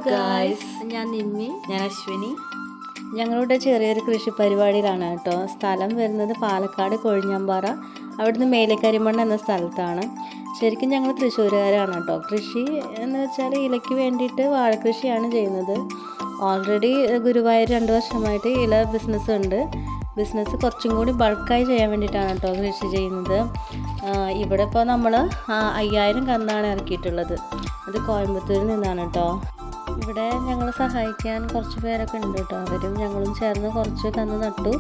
Guys, ഞാൻ നിമ്മി, ഞാൻ അശ്വിനി. ഞങ്ങളുടെ ചെറിയൊരു കൃഷി പരിപാടിയിലാണ് കേട്ടോ. സ്ഥലം വരുന്നത് പാലക്കാട് കൊഴിഞ്ഞാമ്പാറ, അവിടുന്ന് മേലേക്കരിമണ്ണ് എന്ന സ്ഥലത്താണ്. ശരിക്കും ഞങ്ങൾ തൃശ്ശൂരുകാരാണ് കേട്ടോ. കൃഷി എന്ന് വെച്ചാൽ ഇലയ്ക്ക് വേണ്ടിയിട്ട് വാഴക്കൃഷിയാണ് ചെയ്യുന്നത്. ഓൾറെഡി ഗുരുവായൂർ 2 വർഷമായിട്ട് ഇല ബിസിനസ് ഉണ്ട്. ബിസിനസ് കുറച്ചും കൂടി ബൾക്കായി ചെയ്യാൻ വേണ്ടിയിട്ടാണ് കേട്ടോ കൃഷി ചെയ്യുന്നത്. ഇവിടെ ഇപ്പോൾ നമ്മൾ 5000 കന്നാണ് ഇറക്കിയിട്ടുള്ളത്. അത് കോയമ്പത്തൂരിൽ നിന്നാണ് കേട്ടോ. ഇവിടെ ഞങ്ങൾ സഹായിക്കാൻ കുറച്ച് പേരൊക്കെ ഉണ്ട് കേട്ടോ. അവരും ഞങ്ങളും ചേർന്ന് കുറച്ച് കന്ന് നട്ടു.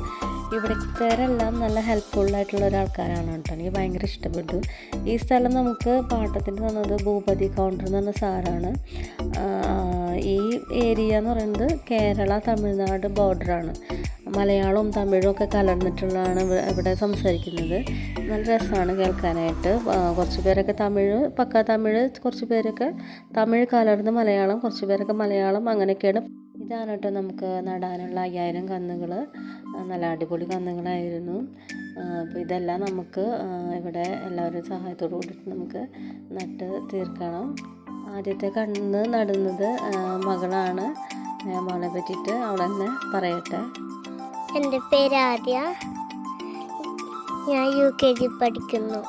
ഇവിടുത്തേരെല്ലാം നല്ല ഹെൽപ്ഫുള്ളായിട്ടുള്ള ഒരാൾക്കാരാണ് കേട്ടോ. എനിക്ക് ഭയങ്കര ഇഷ്ടപ്പെട്ടു. ഈ സ്ഥലം നമുക്ക് പാട്ടത്തിന് തന്നത് ഭൂപതി കൗണ്ടർ എന്ന് പറഞ്ഞ സാറാണ്. ഈ ഏരിയ എന്ന് പറയുന്നത് കേരള തമിഴ്നാട് ബോർഡറാണ്. മലയാളവും തമിഴും ഒക്കെ കലർന്നിട്ടുള്ളതാണ് ഇവിടെ സംസാരിക്കുന്നത്. നല്ല രസമാണ് കേൾക്കാനായിട്ട്. കുറച്ച് പേരൊക്കെ തമിഴ്, പക്ക തമിഴ്, കുറച്ച് പേരൊക്കെ തമിഴ് കലർന്ന് മലയാളം, കുറച്ച് പേരൊക്കെ മലയാളം, അങ്ങനെയൊക്കെയാണ്. ഇതാണ് കേട്ടോ നമുക്ക് നടാനുള്ള 5000 കന്നുകൾ. നല്ല അടിപൊളി കന്നുകളായിരുന്നു. അപ്പോൾ ഇതെല്ലാം നമുക്ക് ഇവിടെ എല്ലാവരും സഹായത്തോടു കൂടിയിട്ട് നമുക്ക് നട്ട് തീർക്കണം. ആദ്യത്തെ കന്ന് നടുന്നത് മകളാണ്. മകളെ പറ്റിയിട്ട് അവൾ തന്നെ പറയട്ടെ. എൻ്റെ പേര് ആദ്യ, ഞാൻ UKG പഠിക്കുന്നു.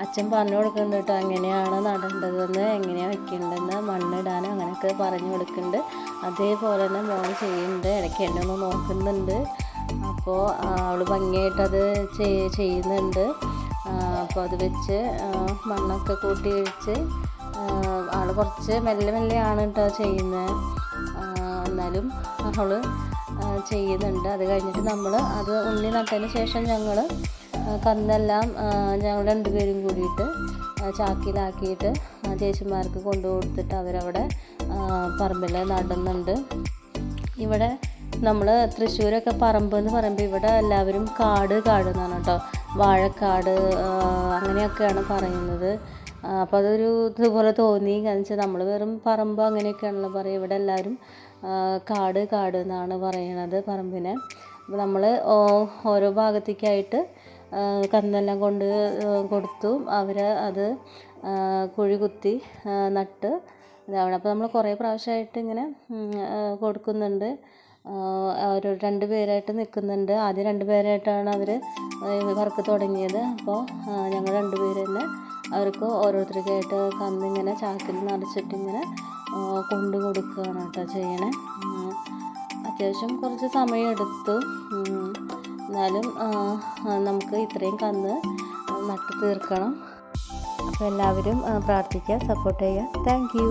അച്ഛൻ പറഞ്ഞു കൊടുക്കുന്നുണ്ട് കേട്ടോ, എങ്ങനെയാണ് നടേണ്ടതെന്ന്, എങ്ങനെയാണ് വെക്കേണ്ടതെന്ന്, മണ്ണിടാൻ അങ്ങനെയൊക്കെ പറഞ്ഞു കൊടുക്കുന്നുണ്ട്. അതേപോലെ തന്നെ മോൾ ചെയ്യുന്നുണ്ട്. ഇടയ്ക്ക് എന്നെ ഒന്ന് നോക്കുന്നുണ്ട്. അപ്പോൾ അവൾ ഭംഗിയായിട്ടത് ചെയ്യുന്നുണ്ട്. അപ്പോൾ അത് വെച്ച് മണ്ണൊക്കെ കൂട്ടി വെച്ച് ആൾ കുറച്ച് മെല്ലെ മെല്ലെയാണ് കേട്ടോ ചെയ്യുന്നത്. എന്നാലും അവൾ ചെയ്യുന്നുണ്ട്. അത് കഴിഞ്ഞിട്ട് നമ്മൾ അത് ഉണ്ണി നട്ടതിന് ശേഷം ഞങ്ങൾ കന്നെല്ലാം ഞങ്ങൾ 2 പേരും കൂടിയിട്ട് ചാക്കിലാക്കിയിട്ട് ചേച്ചിമാർക്ക് കൊണ്ടു കൊടുത്തിട്ട് അവരവിടെ പറമ്പിൽ നടുന്നുണ്ട്. ഇവിടെ നമ്മൾ തൃശ്ശൂരൊക്കെ പറമ്പ് എന്ന് പറയുമ്പോൾ ഇവിടെ എല്ലാവരും കാട് എന്നാണ് കേട്ടോ. വാഴക്കാട് അങ്ങനെയൊക്കെയാണ് പറയുന്നത്. അപ്പോൾ അതൊരു ഇതുപോലെ തോന്നി. കാരണം വെച്ചാൽ നമ്മൾ വെറും പറമ്പ് അങ്ങനെയൊക്കെയാണല്ലോ പറയുക. ഇവിടെ എല്ലാവരും കാട് എന്നാണ് പറയണത് പറമ്പിനെ. അപ്പോൾ നമ്മൾ ഓരോ ഭാഗത്തേക്കായിട്ട് കന്നെല്ലാം കൊണ്ട് കൊടുത്തു. അവർ അത് കുഴി കുത്തി നട്ട് ഇതാണ്. അപ്പോൾ നമ്മൾ കുറേ പ്രാവശ്യമായിട്ട് ഇങ്ങനെ കൊടുക്കുന്നുണ്ട്. ഒരു 2 പേരായിട്ട് നിൽക്കുന്നുണ്ട്. ആദ്യം 2 പേരായിട്ടാണ് അവർ വർക്ക് തുടങ്ങിയത്. അപ്പോൾ ഞങ്ങൾ 2 പേര് തന്നെ അവർക്ക് ഓരോരുത്തർക്കായിട്ട് കന്നിങ്ങനെ ചാക്കിൽ നിറച്ചിട്ടിങ്ങനെ കൊണ്ട് കൊടുക്കുകയാണ് കേട്ടോ ചെയ്യണേ. അത്യാവശ്യം കുറച്ച് സമയമെടുത്തു. എന്നാലും നമുക്ക് ഇത്രയും കന്ന് നട്ട് തീർക്കണം. അപ്പോൾ എല്ലാവരും പ്രാർത്ഥിക്കുക, സപ്പോർട്ട് ചെയ്യുക. Thank you.